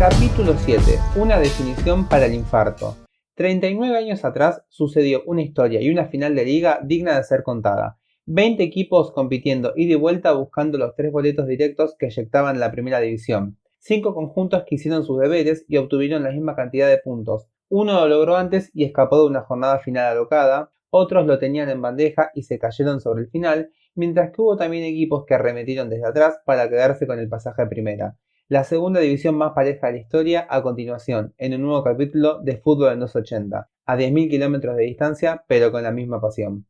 Capítulo 7. Una definición para el infarto. 39 años atrás sucedió una historia y una final de liga digna de ser contada. 20 equipos compitiendo ida y vuelta buscando los 3 boletos directos que eyectaban la primera división. 5 conjuntos que hicieron sus deberes y obtuvieron la misma cantidad de puntos. Uno lo logró antes y escapó de una jornada final alocada, otros lo tenían en bandeja y se cayeron sobre el final, mientras que hubo también equipos que arremetieron desde atrás para quedarse con el pasaje a primera. La segunda división más pareja de la historia a continuación, en un nuevo capítulo de Fútbol en los 80, a 10.000 kilómetros de distancia, pero con la misma pasión.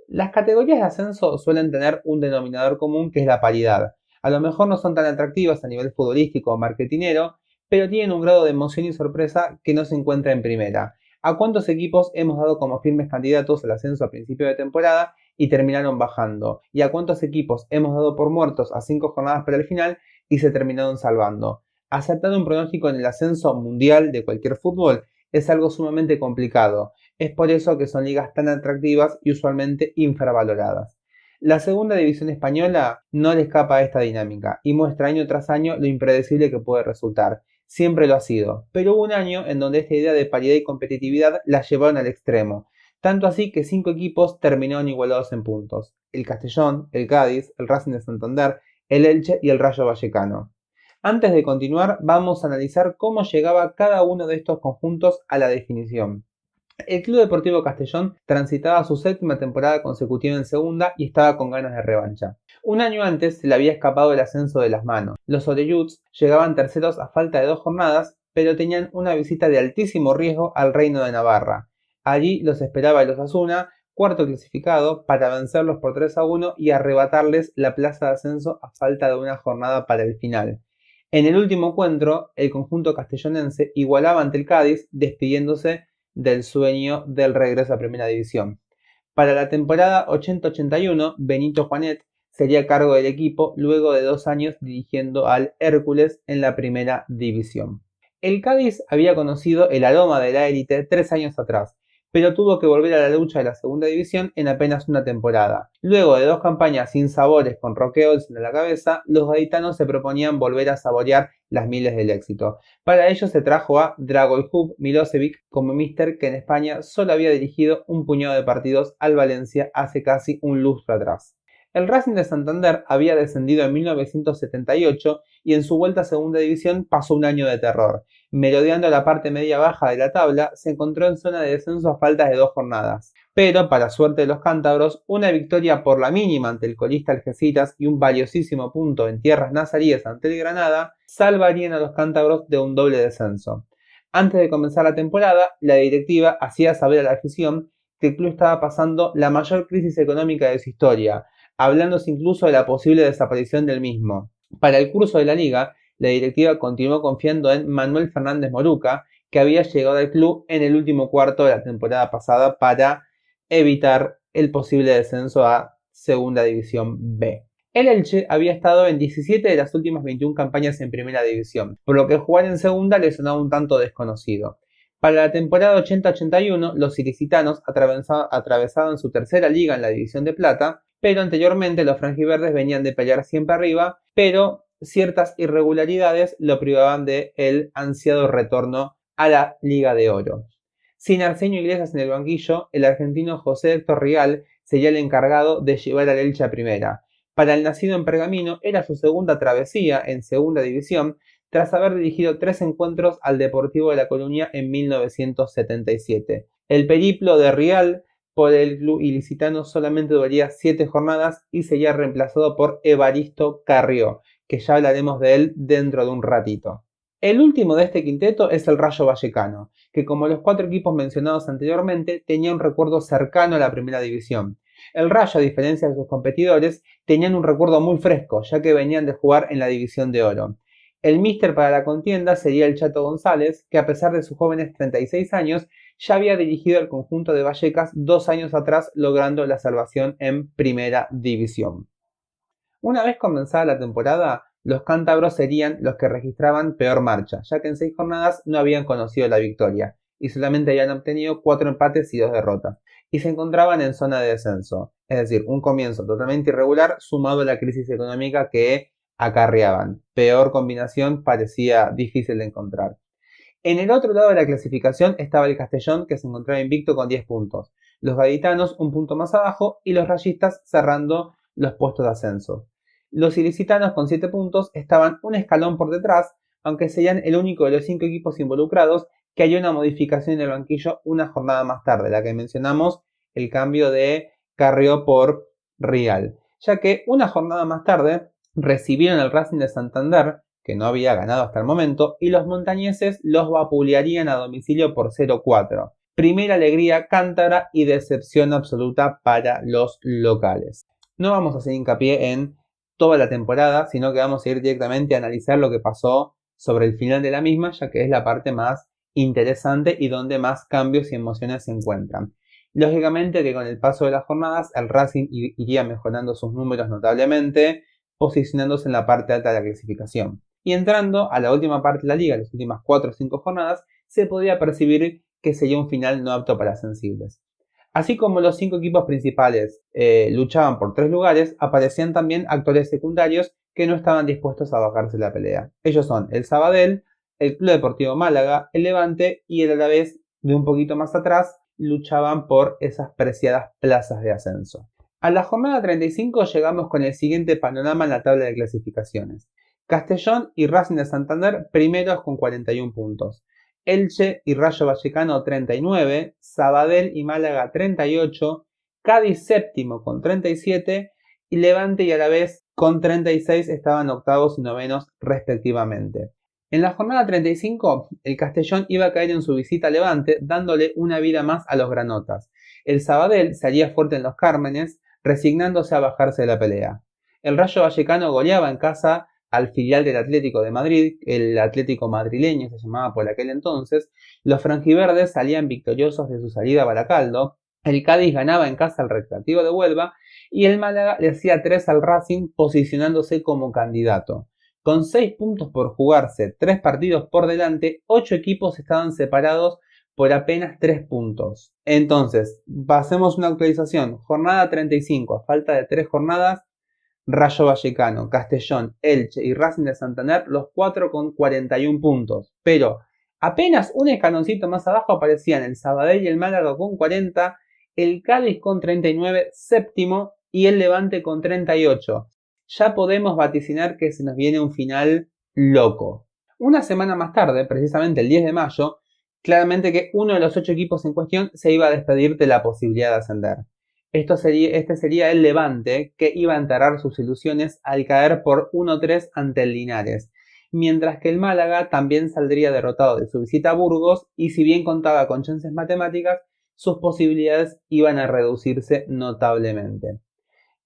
Las categorías de ascenso suelen tener un denominador común que es la paridad. A lo mejor no son tan atractivas a nivel futbolístico o marketinero, pero tienen un grado de emoción y sorpresa que no se encuentra en primera. ¿A cuántos equipos hemos dado como firmes candidatos al ascenso a principio de temporada y terminaron bajando? ¿Y a cuántos equipos hemos dado por muertos a 5 jornadas para el final y se terminaron salvando? Acertar un pronóstico en el ascenso mundial de cualquier fútbol es algo sumamente complicado. Es por eso que son ligas tan atractivas y usualmente infravaloradas. La segunda división española no le escapa a esta dinámica y muestra año tras año lo impredecible que puede resultar. Siempre lo ha sido, pero hubo un año en donde esta idea de paridad y competitividad la llevaron al extremo, tanto así que 5 equipos terminaron igualados en puntos: el Castellón, el Cádiz, el Racing de Santander, el Elche y el Rayo Vallecano. Antes de continuar, vamos a analizar cómo llegaba cada uno de estos conjuntos a la definición. El Club Deportivo Castellón transitaba su 7ª temporada consecutiva en segunda y estaba con ganas de revancha. Un año antes se le había escapado el ascenso de las manos. Los orelluds llegaban terceros a falta de 2 jornadas, pero tenían una visita de altísimo riesgo al Reino de Navarra. Allí los esperaba el Osasuna, cuarto clasificado, para vencerlos por 3-1 y arrebatarles la plaza de ascenso a falta de una jornada para el final. En el último encuentro, el conjunto castellonense igualaba ante el Cádiz, despidiéndose del sueño del regreso a Primera División. Para la temporada 80-81, Benito Juanet sería a cargo del equipo luego de 2 años dirigiendo al Hércules en la Primera División. El Cádiz había conocido el aroma de la élite 3 años atrás, pero tuvo que volver a la lucha de la Segunda División en apenas una temporada. Luego de 2 campañas sin sabores con Roque Olsen a la cabeza, los gaditanos se proponían volver a saborear las miles del éxito. Para ello se trajo a Dragoljub Milosevic como míster, que en España solo había dirigido un puñado de partidos al Valencia hace casi un lustro atrás. El Racing de Santander había descendido en 1978 y en su vuelta a Segunda División pasó un año de terror. Merodeando la parte media-baja de la tabla, se encontró en zona de descenso a falta de 2 jornadas. Pero, para suerte de los cántabros, una victoria por la mínima ante el colista Algeciras y un valiosísimo punto en tierras nazaríes ante el Granada salvarían a los cántabros de un doble descenso. Antes de comenzar la temporada, la directiva hacía saber a la afición que el club estaba pasando la mayor crisis económica de su historia, hablándose incluso de la posible desaparición del mismo. Para el curso de la liga, la directiva continuó confiando en Manuel Fernández Moruca, que había llegado al club en el último cuarto de la temporada pasada para evitar el posible descenso a Segunda División B. El Elche había estado en 17 de las últimas 21 campañas en Primera División, por lo que jugar en Segunda le sonaba un tanto desconocido. Para la temporada 80-81, los ilicitanos atravesaban su tercera liga en la División de Plata, pero anteriormente los franjiverdes venían de pelear siempre arriba, pero ciertas irregularidades lo privaban del ansiado retorno a la Liga de Oro. Sin Arsenio Iglesias en el banquillo, el argentino José Héctor Rial sería el encargado de llevar al Elche a primera. Para el nacido en Pergamino era su segunda travesía en Segunda División, tras haber dirigido 3 encuentros al Deportivo de La Coruña en 1977. El periplo de Rial por el club ilicitano solamente duraría 7 jornadas y sería reemplazado por Evaristo Carrió, que ya hablaremos de él dentro de un ratito. El último de este quinteto es el Rayo Vallecano, que como los 4 equipos mencionados anteriormente tenía un recuerdo cercano a la Primera División. El Rayo, a diferencia de sus competidores, tenían un recuerdo muy fresco, ya que venían de jugar en la División de Oro. El míster para la contienda sería el Chato González, que a pesar de sus jóvenes 36 años, ya había dirigido el conjunto de Vallecas 2 años atrás, logrando la salvación en Primera División. Una vez comenzada la temporada, los cántabros serían los que registraban peor marcha, ya que en 6 jornadas no habían conocido la victoria. y solamente habían obtenido 4 empates y 2 derrotas, y se encontraban en zona de descenso, es decir, un comienzo totalmente irregular sumado a la crisis económica que acarreaban. Peor combinación parecía difícil de encontrar. En el otro lado de la clasificación estaba el Castellón, que se encontraba invicto con 10 puntos, los gaditanos un punto más abajo y los rayistas cerrando los puestos de ascenso. Los ilicitanos con 7 puntos estaban un escalón por detrás, aunque serían el único de los 5 equipos involucrados que hay una modificación en el banquillo una jornada más tarde, la que mencionamos, el cambio de Carrió por Rial, ya que una jornada más tarde recibieron el Racing de Santander, que no había ganado hasta el momento, y los montañeses los vapulearían a domicilio por 0-4. Primera alegría cántabra y decepción absoluta para los locales. No vamos a hacer hincapié en toda la temporada, sino que vamos a ir directamente a analizar lo que pasó sobre el final de la misma, ya que es la parte más interesante y donde más cambios y emociones se encuentran. Lógicamente que con el paso de las jornadas el Racing iría mejorando sus números notablemente, posicionándose en la parte alta de la clasificación. Y entrando a la última parte de la liga, las últimas 4 o 5 jornadas, se podía percibir que sería un final no apto para sensibles. Así como los 5 equipos principales luchaban por 3 lugares, aparecían también actores secundarios que no estaban dispuestos a bajarse la pelea. Ellos son el Sabadell, el Club Deportivo Málaga, el Levante y el Alavés, de un poquito más atrás, luchaban por esas preciadas plazas de ascenso. A la jornada 35 llegamos con el siguiente panorama en la tabla de clasificaciones. Castellón y Racing de Santander primeros con 41 puntos. Elche y Rayo Vallecano 39, Sabadell y Málaga 38, Cádiz séptimo con 37 y Levante y Alavés con 36 estaban octavos y novenos respectivamente. En la jornada 35, el Castellón iba a caer en su visita a Levante, dándole una vida más a los granotas. El Sabadell se haría fuerte en los Cármenes, resignándose a bajarse de la pelea. El Rayo Vallecano goleaba en casa al filial del Atlético de Madrid, el Atlético madrileño se llamaba por aquel entonces. Los franjiverdes salían victoriosos de su salida a Baracaldo, el Cádiz ganaba en casa al Recreativo de Huelva y el Málaga le hacía 3 al Racing, posicionándose como candidato. Con 6 puntos por jugarse, 3 partidos por delante, 8 equipos estaban separados por apenas 3 puntos. Entonces, pasemos una actualización. Jornada 35, a falta de 3 jornadas, Rayo Vallecano, Castellón, Elche y Racing de Santander, los 4 con 41 puntos. Pero apenas un escaloncito más abajo aparecían el Sabadell y el Málaga con 40, el Cádiz con 39, séptimo, y el Levante con 38. Ya podemos vaticinar que se nos viene un final loco. Una semana más tarde, precisamente el 10 de mayo, claramente que uno de los 8 equipos en cuestión se iba a despedir de la posibilidad de ascender. Este sería el Levante, que iba a enterrar sus ilusiones al caer por 1-3 ante el Linares, mientras que el Málaga también saldría derrotado de su visita a Burgos y si bien contaba con chances matemáticas, sus posibilidades iban a reducirse notablemente.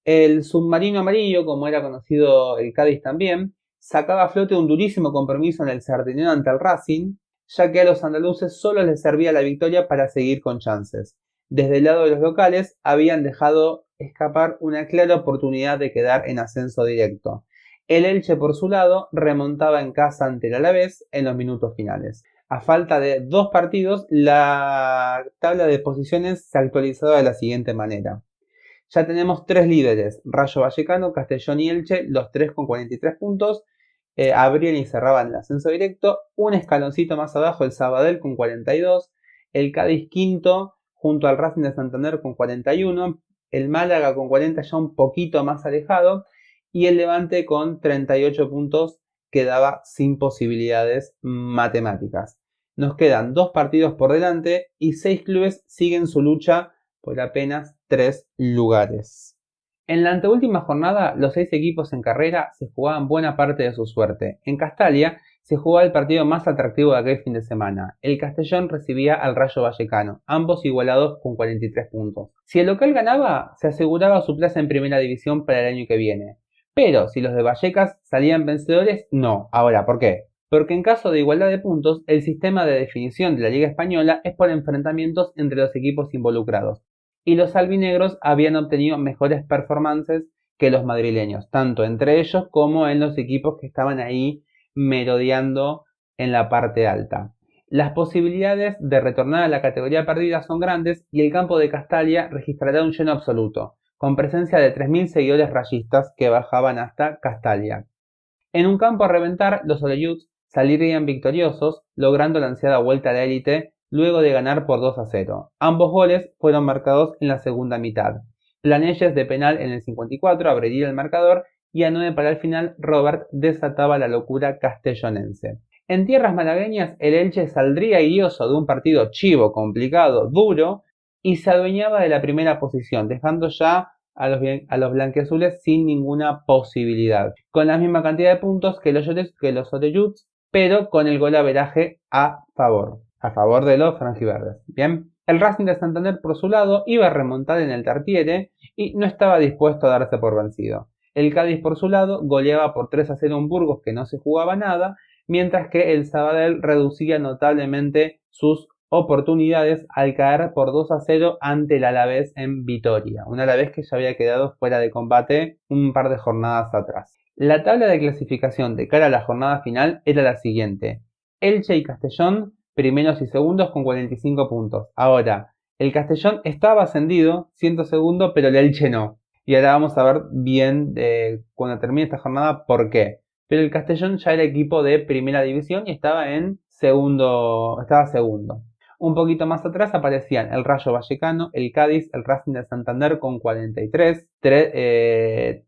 El submarino amarillo, como era conocido el Cádiz también, sacaba a flote un durísimo compromiso en el Sardinero ante el Racing, ya que a los andaluces solo les servía la victoria para seguir con chances. Desde el lado de los locales habían dejado escapar una clara oportunidad de quedar en ascenso directo. El Elche, por su lado, remontaba en casa ante el Alavés en los minutos finales. A falta de 2 partidos, la tabla de posiciones se actualizaba de la siguiente manera. Ya tenemos 3 líderes, Rayo Vallecano, Castellón y Elche, los 3 con 43 puntos. Abrían y cerraban el ascenso directo. Un escaloncito más abajo el Sabadell con 42, el Cádiz quinto junto al Racing de Santander con 41, el Málaga con 40 ya un poquito más alejado y el Levante con 38 puntos quedaba sin posibilidades matemáticas. Nos quedan 2 partidos por delante y 6 clubes siguen su lucha por apenas 3 lugares. En la anteúltima jornada, los 6 equipos en carrera se jugaban buena parte de su suerte. En Castalia se jugaba el partido más atractivo de aquel fin de semana. El Castellón recibía al Rayo Vallecano, ambos igualados con 43 puntos. Si el local ganaba, se aseguraba su plaza en primera división para el año que viene. Pero si los de Vallecas salían vencedores, no. Ahora, ¿por qué? Porque en caso de igualdad de puntos, el sistema de definición de la Liga Española es por enfrentamientos entre los equipos involucrados. Y los albinegros habían obtenido mejores performances que los madrileños, tanto entre ellos como en los equipos que estaban ahí merodeando en la parte alta. Las posibilidades de retornar a la categoría perdida son grandes y el campo de Castalia registrará un lleno absoluto, con presencia de 3.000 seguidores rayistas que bajaban hasta Castalia. En un campo a reventar, los Oreyuts salirían victoriosos, logrando la ansiada vuelta a la élite luego de ganar por 2-0. Ambos goles fueron marcados en la segunda mitad. Planelles de penal en el 54 abriría el marcador y a 9 para el final Robert desataba la locura castellonense. En tierras malagueñas, el Elche saldría ilioso de un partido chivo, complicado, duro, y se adueñaba de la primera posición, dejando ya a los blanquiazules sin ninguna posibilidad, con la misma cantidad de puntos que los Oreyuts, pero con el golaveraje a favor de los franjiverdes. Bien, el Racing de Santander por su lado iba a remontar en el Tartiere y no estaba dispuesto a darse por vencido. El Cádiz por su lado goleaba por 3-0 en Burgos, que no se jugaba nada, mientras que el Sabadell reducía notablemente sus oportunidades al caer por 2-0 ante el Alavés en Vitoria, un Alavés que ya había quedado fuera de combate un par de jornadas atrás. La tabla de clasificación de cara a la jornada final era la siguiente: Elche y Castellón primeros y segundos con 45 puntos. Ahora, el Castellón estaba ascendido, siendo segundo, pero el Elche no. Y ahora vamos a ver bien cuando termine esta jornada por qué. Pero el Castellón ya era equipo de primera división y estaba segundo. Un poquito más atrás aparecían el Rayo Vallecano, el Cádiz, el Racing de Santander con 43, 13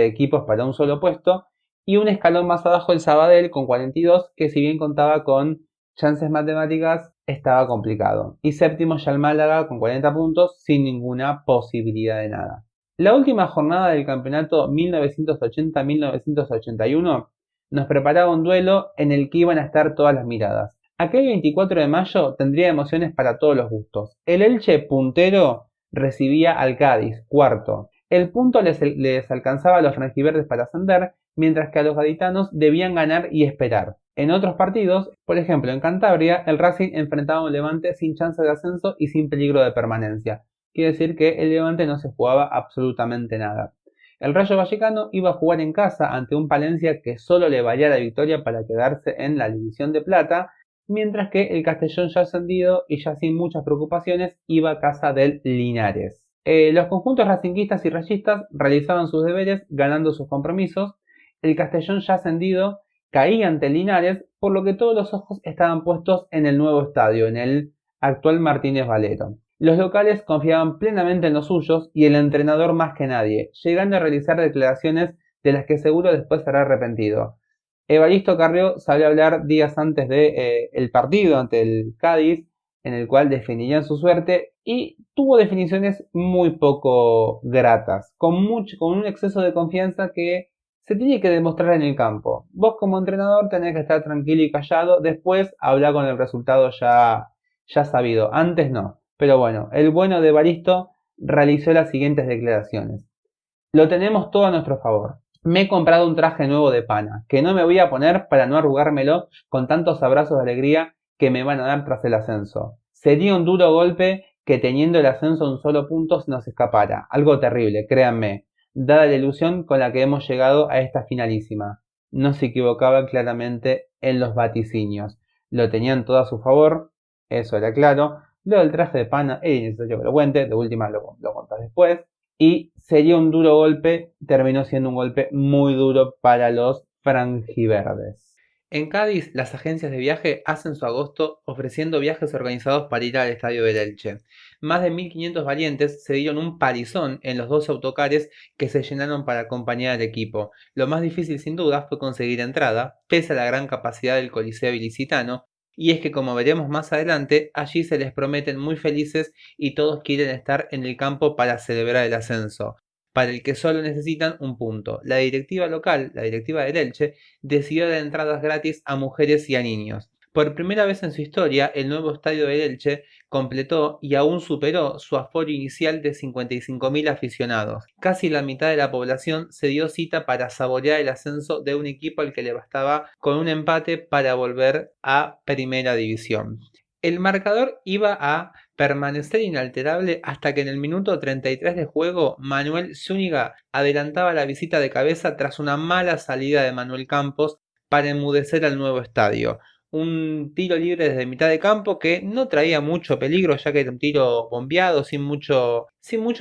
equipos para un solo puesto, y un escalón más abajo el Sabadell con 42, que si bien contaba con chances matemáticas, estaba complicado. Y séptimo ya el Málaga con 40 puntos, sin ninguna posibilidad de nada. La última jornada del campeonato 1980-1981 nos preparaba un duelo en el que iban a estar todas las miradas. Aquel 24 de mayo tendría emociones para todos los gustos. El Elche puntero recibía al Cádiz, cuarto. El punto les alcanzaba a los franjiverdes para ascender, mientras que a los gaditanos debían ganar y esperar. En otros partidos, por ejemplo en Cantabria, el Racing enfrentaba a un Levante sin chance de ascenso y sin peligro de permanencia. Quiere decir que el Levante no se jugaba absolutamente nada. El Rayo Vallecano iba a jugar en casa ante un Palencia que solo le valía la victoria para quedarse en la división de plata, mientras que el Castellón ya ascendido y ya sin muchas preocupaciones iba a casa del Linares. Los conjuntos racinguistas y rayistas realizaban sus deberes ganando sus compromisos. El Castellón ya ascendido caía ante Linares, por lo que todos los ojos estaban puestos en el nuevo estadio, en el actual Martínez Valero. Los locales confiaban plenamente en los suyos y el entrenador más que nadie, llegando a realizar declaraciones de las que seguro después será arrepentido. Evaristo Carrió salió a hablar días antes del partido ante el Cádiz, en el cual definirían su suerte, y tuvo definiciones muy poco gratas, con un exceso de confianza que se tiene que demostrar en el campo. Vos como entrenador tenés que estar tranquilo y callado, después hablar con el resultado ya sabido, antes no. Pero bueno, el bueno de Evaristo realizó las siguientes declaraciones: lo tenemos todo a nuestro favor. Me he comprado un traje nuevo de pana, que no me voy a poner para no arrugármelo con tantos abrazos de alegría que me van a dar tras el ascenso. Sería un duro golpe que teniendo el ascenso a un solo punto se nos escapara. Algo terrible, créanme, dada la ilusión con la que hemos llegado a esta finalísima. No se equivocaba claramente en los vaticinios. Lo tenían todo a su favor, eso era claro. Lo del traje de pana era innecesario que lo cuente, de última lo contás después. Y sería un duro golpe, terminó siendo un golpe muy duro para los franjiverdes. En Cádiz, las agencias de viaje hacen su agosto ofreciendo viajes organizados para ir al estadio del Elche. Más de 1.500 valientes se dieron un palizón en los 12 autocares que se llenaron para acompañar al equipo. Lo más difícil sin duda fue conseguir entrada, pese a la gran capacidad del Coliseo Ilicitano, y es que como veremos más adelante, allí se les prometen muy felices y todos quieren estar en el campo para celebrar el ascenso, para el que solo necesitan un punto. La directiva local, la directiva del Elche, decidió dar entradas gratis a mujeres y a niños. Por primera vez en su historia, el nuevo estadio del Elche completó y aún superó su aforo inicial de 55.000 aficionados. Casi la mitad de la población se dio cita para saborear el ascenso de un equipo al que le bastaba con un empate para volver a Primera División. El marcador iba a permanecer inalterable hasta que en el minuto 33 de juego Manuel Zúñiga adelantaba la visita de cabeza tras una mala salida de Manuel Campos para enmudecer al nuevo estadio. un tiro libre desde mitad de campo que no traía mucho peligro, ya que era un tiro bombeado, sin mucho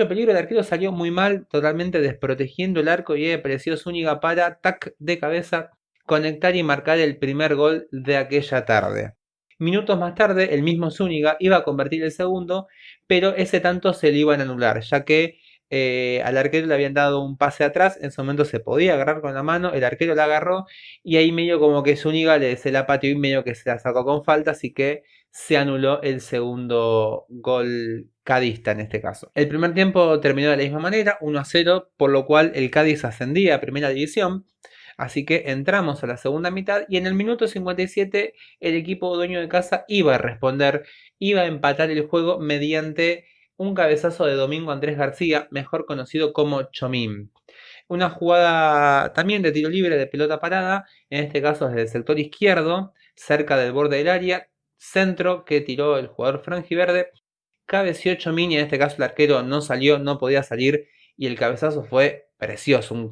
peligro. El arquero salió muy mal, totalmente desprotegiendo el arco, y apareció Zúñiga para, tac, de cabeza, conectar y marcar el primer gol de aquella tarde. Minutos más tarde, el mismo Zúñiga iba a convertir el segundo, pero ese tanto se le iban a anular, ya que al arquero le habían dado un pase atrás. En ese momento se podía agarrar con la mano, el arquero la agarró y ahí medio como que Zúñiga se la pateó y medio que se la sacó con falta, así que se anuló el segundo gol cadista en este caso. El primer tiempo terminó de la misma manera, 1-0, por lo cual el Cádiz ascendía a primera división. Así que entramos a la segunda mitad y en el minuto 57 el equipo dueño de casa iba a responder, iba a empatar el juego mediante un cabezazo de Domingo Andrés García, mejor conocido como Chomín. Una jugada también de tiro libre de pelota parada, en este caso desde el sector izquierdo, cerca del borde del área, centro que tiró el jugador franjiverde, cabeció Chomín y en este caso el arquero no salió, no podía salir y el cabezazo fue precioso, un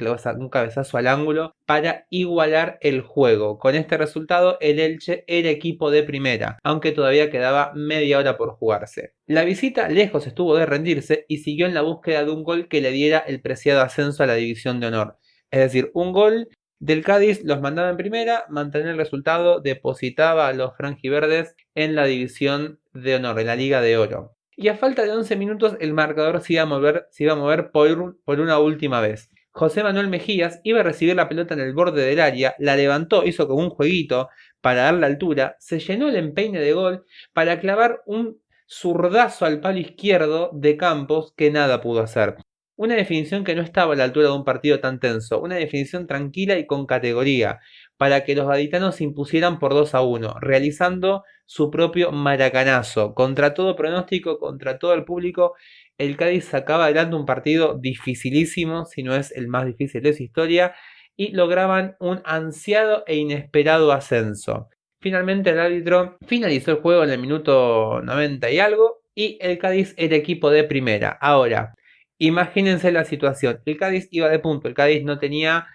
cabezazo al ángulo para igualar el juego. Con este resultado el Elche era equipo de primera, aunque todavía quedaba media hora por jugarse. La visita lejos estuvo de rendirse y siguió en la búsqueda de un gol que le diera el preciado ascenso a la división de honor. Es decir, un gol del Cádiz los mandaba en primera, mantener el resultado depositaba a los franjiverdes en la división de honor, en la Liga de Oro. Y a falta de 11 minutos el marcador se iba a mover por una última vez. José Manuel Mejías iba a recibir la pelota en el borde del área, la levantó, hizo como un jueguito para darle altura, se llenó el empeine de gol para clavar un zurdazo al palo izquierdo de Campos que nada pudo hacer. Una definición que no estaba a la altura de un partido tan tenso, una definición tranquila y con categoría, para que los gaditanos se impusieran por 2-1, realizando su propio maracanazo. Contra todo pronóstico, contra todo el público, el Cádiz sacaba adelante un partido dificilísimo, si no es el más difícil de su historia, y lograban un ansiado e inesperado ascenso. Finalmente el árbitro finalizó el juego en el minuto 90 y algo, y el Cádiz era equipo de primera. Ahora, imagínense la situación. El Cádiz iba de punto, el Cádiz no tenía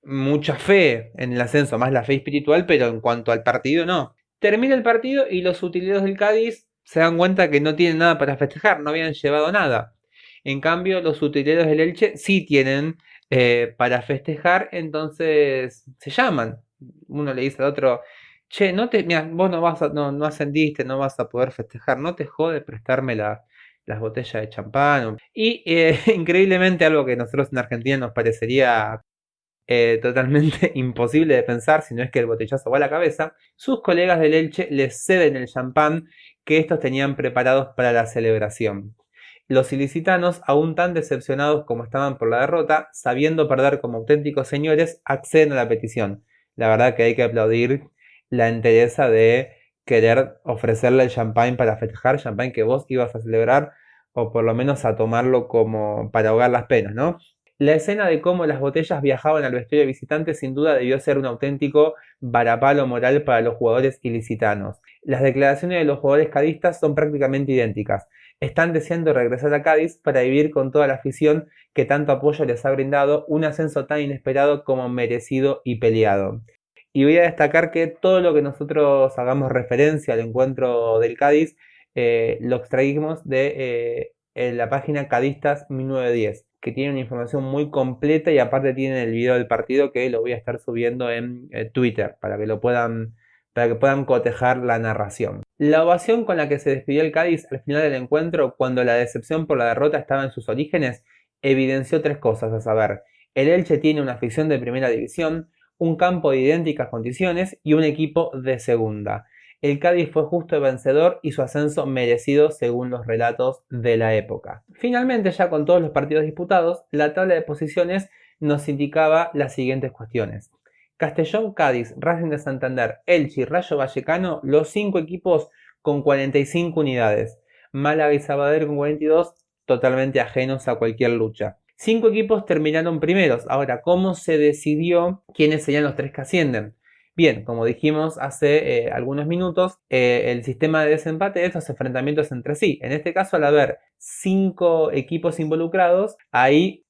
mucha fe en el ascenso, más la fe espiritual, pero en cuanto al partido no. Termina el partido y los utileros del Cádiz se dan cuenta que no tienen nada para festejar, no habían llevado nada. En cambio, los utileros del Elche sí tienen para festejar, entonces se llaman. Uno le dice al otro: che, mirá, vos no ascendiste, no vas a poder festejar, no te jode prestarme las botellas de champán. Y increíblemente, algo que nosotros en Argentina nos parecería totalmente imposible de pensar, si no es que el botellazo va a la cabeza, sus colegas del Elche les ceden el champán que estos tenían preparados para la celebración. Los ilicitanos, aún tan decepcionados como estaban por la derrota, sabiendo perder como auténticos señores, acceden a la petición. La verdad que hay que aplaudir la entereza de querer ofrecerle el champán para festejar, champán que vos ibas a celebrar, o por lo menos a tomarlo como para ahogar las penas, ¿no? La escena de cómo las botellas viajaban al vestuario visitante sin duda debió ser un auténtico varapalo moral para los jugadores ilicitanos. Las declaraciones de los jugadores cadistas son prácticamente idénticas. Están deseando regresar a Cádiz para vivir con toda la afición que tanto apoyo les ha brindado un ascenso tan inesperado como merecido y peleado. Y voy a destacar que todo lo que nosotros hagamos referencia al encuentro del Cádiz lo extraímos de la página Cadistas 1910, que tiene una información muy completa y aparte tiene el video del partido que lo voy a estar subiendo en Twitter para que puedan cotejar la narración. La ovación con la que se despidió el Cádiz al final del encuentro, cuando la decepción por la derrota estaba en sus orígenes, evidenció tres cosas, a saber: el Elche tiene una afición de primera división, un campo de idénticas condiciones y un equipo de segunda. El Cádiz fue justo vencedor y su ascenso merecido según los relatos de la época. Finalmente, ya con todos los partidos disputados, la tabla de posiciones nos indicaba las siguientes cuestiones: Castellón, Cádiz, Racing de Santander, Elche y Rayo Vallecano, los 5 equipos con 45 unidades. Málaga y Sabadell con 42, totalmente ajenos a cualquier lucha. 5 equipos terminaron primeros. Ahora, ¿cómo se decidió quiénes serían los 3 que ascienden? Bien, como dijimos hace algunos minutos, el sistema de desempate de estos enfrentamientos entre sí. En este caso, al haber 5 equipos involucrados, hay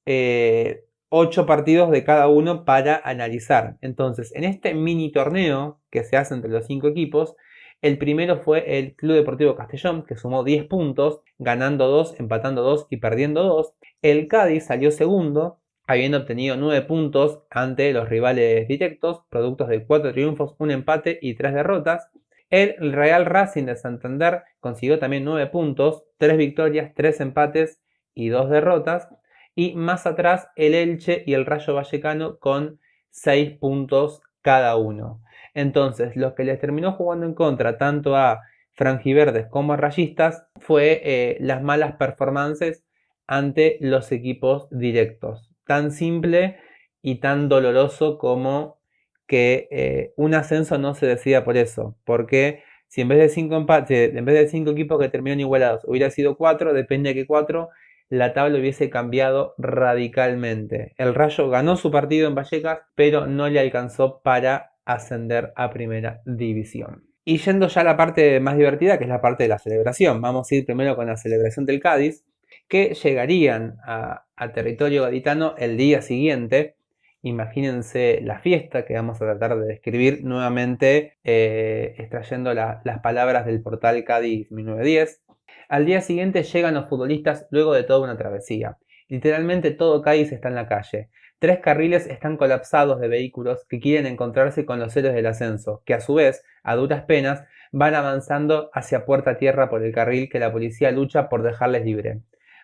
8 partidos de cada uno para analizar. Entonces, en este mini torneo que se hace entre los 5 equipos, el primero fue el Club Deportivo Castellón, que sumó 10 puntos, ganando 2, empatando 2 y perdiendo 2. El Cádiz salió segundo, habiendo obtenido 9 puntos ante los rivales directos, productos de 4 triunfos, 1 empate y 3 derrotas. El Real Racing de Santander consiguió también 9 puntos, 3 victorias, 3 empates y 2 derrotas. Y más atrás el Elche y el Rayo Vallecano con 6 puntos cada uno. Entonces, lo que les terminó jugando en contra tanto a franjiverdes como a rayistas fue las malas performances ante los equipos directos. Tan simple y tan doloroso como que un ascenso no se decida por eso. Porque si en vez de 5 empates, en vez de 5 equipos que terminaron igualados, hubiera sido 4, depende de qué 4, la tabla hubiese cambiado radicalmente. El Rayo ganó su partido en Vallecas, pero no le alcanzó para ascender a primera división. Y yendo ya a la parte más divertida, que es la parte de la celebración. Vamos a ir primero con la celebración del Cádiz, que llegarían a territorio gaditano el día siguiente. Imagínense la fiesta que vamos a tratar de describir nuevamente extrayendo las palabras del portal Cádiz 1910. Al día siguiente llegan los futbolistas luego de toda una travesía. Literalmente todo Cádiz está en la calle. 3 carriles están colapsados de vehículos que quieren encontrarse con los héroes del ascenso, que a su vez, a duras penas, van avanzando hacia Puerta Tierra por el carril que la policía lucha por dejarles libre.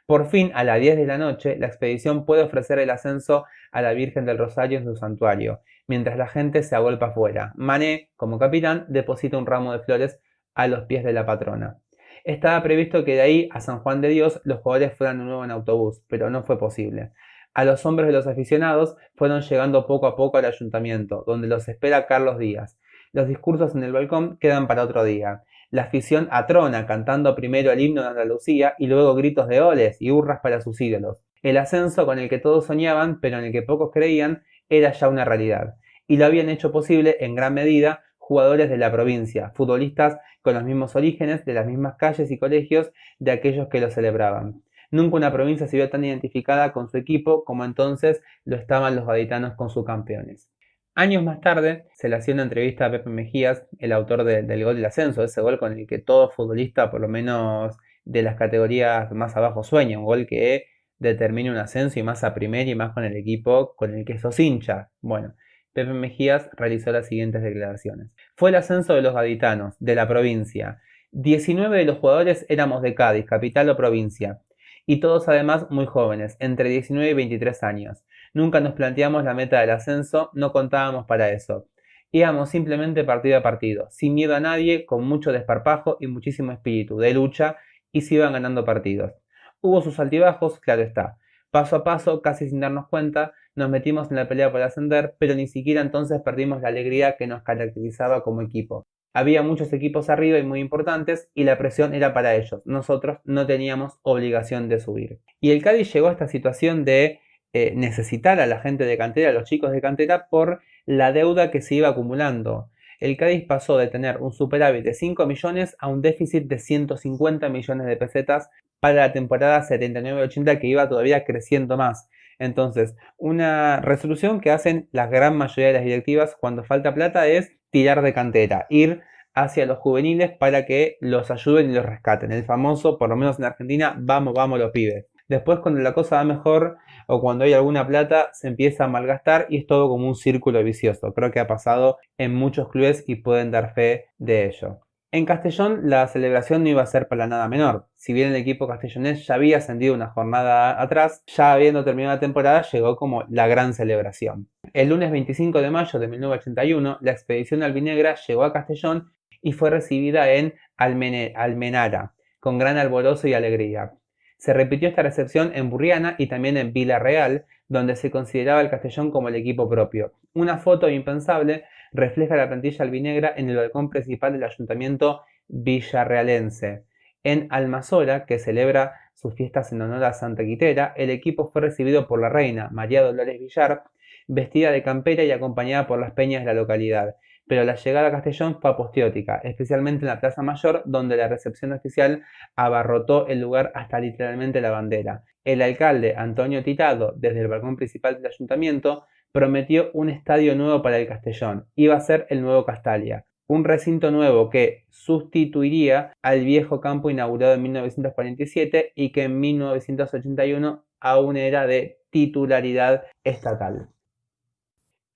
Por fin, a las 10 de la noche, la expedición puede ofrecer el ascenso a la Virgen del Rosario en su santuario, mientras la gente se agolpa afuera. Mané, como capitán, deposita un ramo de flores a los pies de la patrona. Estaba previsto que de ahí a San Juan de Dios los jugadores fueran de nuevo en autobús, pero no fue posible. A los hombres de los aficionados fueron llegando poco a poco al ayuntamiento, donde los espera Carlos Díaz. Los discursos en el balcón quedan para otro día. La afición atrona cantando primero el himno de Andalucía y luego gritos de oles y hurras para sus ídolos. El ascenso con el que todos soñaban, pero en el que pocos creían, era ya una realidad. Y lo habían hecho posible en gran medida jugadores de la provincia, futbolistas con los mismos orígenes, de las mismas calles y colegios de aquellos que lo celebraban. Nunca una provincia se vio tan identificada con su equipo como entonces lo estaban los gaditanos con sus campeones. Años más tarde se le hacía una entrevista a Pepe Mejías, el autor del gol del ascenso, ese gol con el que todo futbolista, por lo menos de las categorías más abajo, sueña, un gol que determina un ascenso y más a primera y más con el equipo con el que sos hincha. Bueno, Pepe Mejías realizó las siguientes declaraciones. Fue el ascenso de los gaditanos, de la provincia. 19 de los jugadores éramos de Cádiz, capital o provincia, y todos además muy jóvenes, entre 19 y 23 años. Nunca nos planteamos la meta del ascenso, no contábamos para eso. Íbamos simplemente partido a partido, sin miedo a nadie, con mucho desparpajo y muchísimo espíritu de lucha, y se iban ganando partidos. Hubo sus altibajos, claro está. Paso a paso, casi sin darnos cuenta, nos metimos en la pelea por ascender, pero ni siquiera entonces perdimos la alegría que nos caracterizaba como equipo. Había muchos equipos arriba y muy importantes y la presión era para ellos. Nosotros no teníamos obligación de subir. Y el Cádiz llegó a esta situación de necesitar a la gente de cantera, a los chicos de cantera, por la deuda que se iba acumulando. El Cádiz pasó de tener un superávit de 5 millones a un déficit de 150 millones de pesetas para la temporada 79-80 que iba todavía creciendo más. Entonces, una resolución que hacen la gran mayoría de las directivas cuando falta plata es tirar de cantera, ir hacia los juveniles para que los ayuden y los rescaten. El famoso, por lo menos en Argentina, vamos, vamos los pibes. Después cuando la cosa va mejor o cuando hay alguna plata se empieza a malgastar y es todo como un círculo vicioso. Creo que ha pasado en muchos clubes y pueden dar fe de ello. En Castellón la celebración no iba a ser para nada menor. Si bien el equipo castellonés ya había ascendido una jornada atrás, ya habiendo terminado la temporada llegó como la gran celebración. El lunes 25 de mayo de 1981 la expedición albinegra llegó a Castellón y fue recibida en Almenara con gran alborozo y alegría. Se repitió esta recepción en Burriana y también en Villarreal, donde se consideraba el Castellón como el equipo propio. Una foto impensable refleja la plantilla albinegra en el balcón principal del ayuntamiento villarrealense. En Almazora, que celebra sus fiestas en honor a Santa Quitera, el equipo fue recibido por la reina María Dolores Villar, vestida de campera y acompañada por las peñas de la localidad. pero la llegada a Castellón fue apoteótica, especialmente en la Plaza Mayor, donde la recepción oficial abarrotó el lugar hasta literalmente la bandera. El alcalde Antonio Tirado, desde el balcón principal del ayuntamiento, prometió un estadio nuevo para el Castellón. Iba a ser el nuevo Castalia, un recinto nuevo que sustituiría al viejo campo inaugurado en 1947 y que en 1981 aún era de titularidad estatal.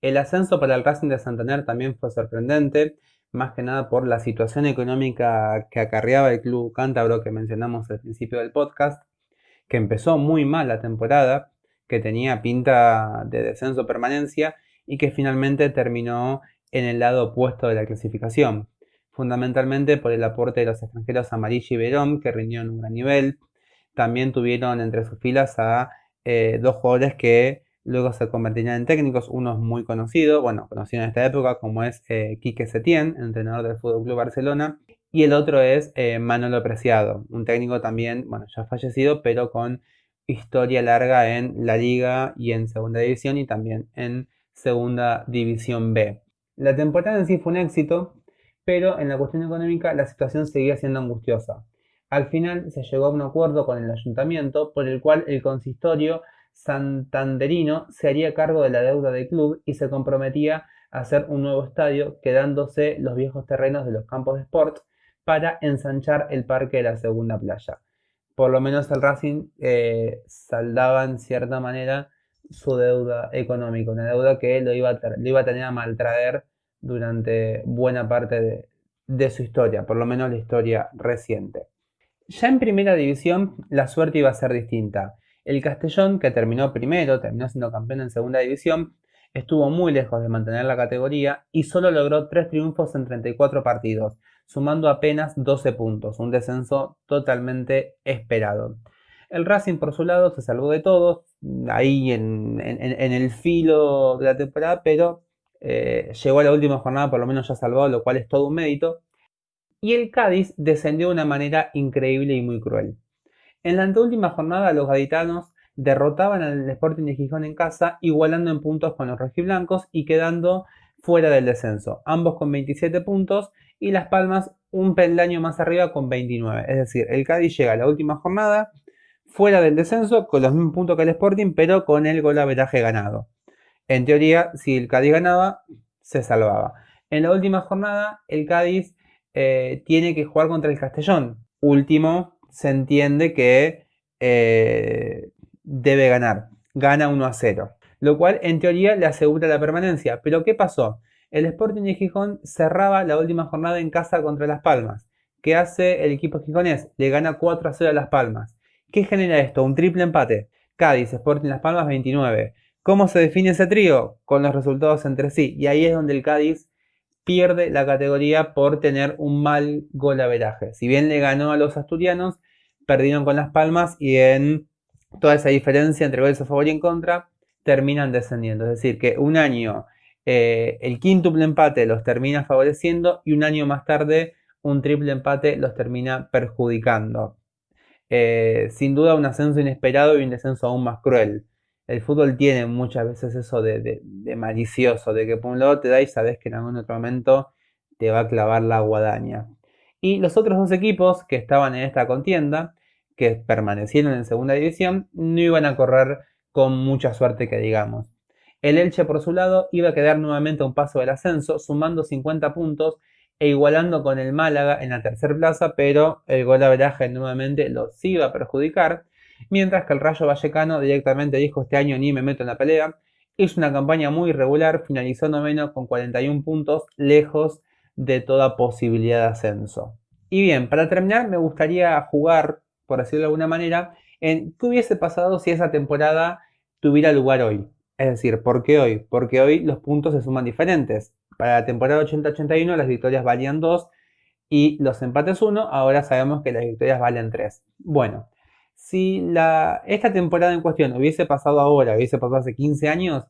El ascenso para el Racing de Santander también fue sorprendente, más que nada por la situación económica que acarreaba el club cántabro que mencionamos al principio del podcast, que empezó muy mal la temporada, que tenía pinta de descenso permanencia y que finalmente terminó en el lado opuesto de la clasificación, fundamentalmente por el aporte de los extranjeros Amarilla y Verón, que rindieron un gran nivel. También tuvieron entre sus filas a dos jugadores que luego se convertirían en técnicos, uno es muy conocido, conocido en esta época, como es Quique Setién, entrenador del FC Barcelona, y el otro es Manolo Preciado, un técnico también, ya fallecido, pero con historia larga en la Liga y en Segunda División y también en Segunda División B. La temporada en sí fue un éxito, pero en la cuestión económica la situación seguía siendo angustiosa. Al final se llegó a un acuerdo con el ayuntamiento por el cual el consistorio santanderino se haría cargo de la deuda del club y se comprometía a hacer un nuevo estadio, quedándose los viejos terrenos de los campos de sport para ensanchar el parque de la segunda playa. Por lo menos el Racing saldaba en cierta manera su deuda económica, una deuda que lo iba a tener a maltraer durante buena parte de su historia, por lo menos la historia reciente. Ya en primera división la suerte iba a ser distinta. El Castellón, que terminó primero, terminó siendo campeón en segunda división, estuvo muy lejos de mantener la categoría y solo logró 3 triunfos en 34 partidos, sumando apenas 12 puntos, un descenso totalmente esperado. El Racing por su lado se salvó de todos, ahí en el filo de la temporada, pero llegó a la última jornada por lo menos ya salvado, lo cual es todo un mérito. Y el Cádiz descendió de una manera increíble y muy cruel. En la anteúltima jornada los gaditanos derrotaban al Sporting de Gijón en casa, igualando en puntos con los rojiblancos y quedando fuera del descenso, ambos con 27 puntos y Las Palmas un peldaño más arriba con 29. Es decir, el Cádiz llega a la última jornada fuera del descenso con los mismos puntos que el Sporting, pero con el golaveraje ganado. En teoría, si el Cádiz ganaba, se salvaba. En la última jornada, el Cádiz tiene que jugar contra el Castellón. Último, se entiende que debe ganar. Gana 1-0. Lo cual en teoría le asegura la permanencia. Pero ¿qué pasó? El Sporting de Gijón cerraba la última jornada en casa contra Las Palmas. ¿Qué hace el equipo gijonés? Le gana 4-0 a Las Palmas. ¿Qué genera esto? Un triple empate. Cádiz, Sporting Las Palmas 29. ¿Cómo se define ese trío? Con los resultados entre sí. Y ahí es donde el Cádiz pierde la categoría por tener un mal golaveraje. Si bien le ganó a los asturianos, perdieron con Las Palmas y en toda esa diferencia entre goles a favor y en contra, terminan descendiendo. Es decir, que un año el quíntuple empate los termina favoreciendo y un año más tarde un triple empate los termina perjudicando. Sin duda un ascenso inesperado y un descenso aún más cruel. El fútbol tiene muchas veces eso de malicioso, de que por un lado te da y sabes que en algún otro momento te va a clavar la guadaña. Y los otros dos equipos que estaban en esta contienda, que permanecieron en segunda división, no iban a correr con mucha suerte que digamos. El Elche por su lado iba a quedar nuevamente a un paso del ascenso, sumando 50 puntos e igualando con el Málaga en la tercera plaza, pero el golaveraje nuevamente los iba a perjudicar. Mientras que el Rayo Vallecano directamente dijo este año ni me meto en la pelea. Hizo una campaña muy irregular, finalizó noveno con 41 puntos, lejos de toda posibilidad de ascenso. Y bien, para terminar me gustaría jugar, por decirlo de alguna manera, en qué hubiese pasado si esa temporada tuviera lugar hoy. Es decir, ¿por qué hoy? Porque hoy los puntos se suman diferentes. Para la temporada 80-81 las victorias valían 2 y los empates 1, ahora sabemos que las victorias valen 3. Bueno, si esta temporada en cuestión hubiese pasado ahora, hubiese pasado hace 15 años,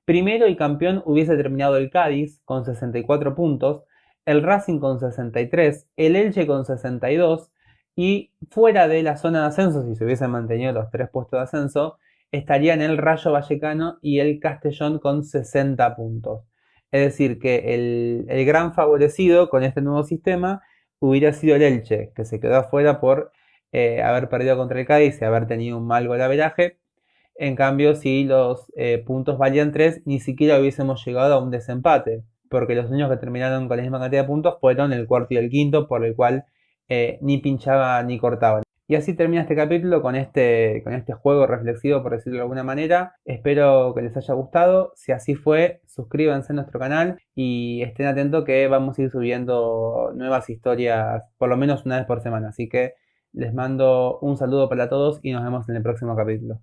primero y campeón hubiese terminado el Cádiz con 64 puntos, el Racing con 63, el Elche con 62 y fuera de la zona de ascenso, si se hubiesen mantenido los 3 puestos de ascenso, estarían el Rayo Vallecano y el Castellón con 60 puntos. Es decir, que el gran favorecido con este nuevo sistema hubiera sido el Elche, que se quedó afuera por haber perdido contra el Cádiz y haber tenido un mal golaveraje. En cambio, si los puntos valían 3, ni siquiera hubiésemos llegado a un desempate, porque los niños que terminaron con la misma cantidad de puntos fueron el cuarto y el quinto, por el cual ni pinchaba ni cortaba. Y así termina este capítulo con este juego reflexivo, por decirlo de alguna manera. Espero que les haya gustado. Si así fue, suscríbanse a nuestro canal y estén atentos que vamos a ir subiendo nuevas historias por lo menos una vez por semana. Así que les mando un saludo para todos y nos vemos en el próximo capítulo.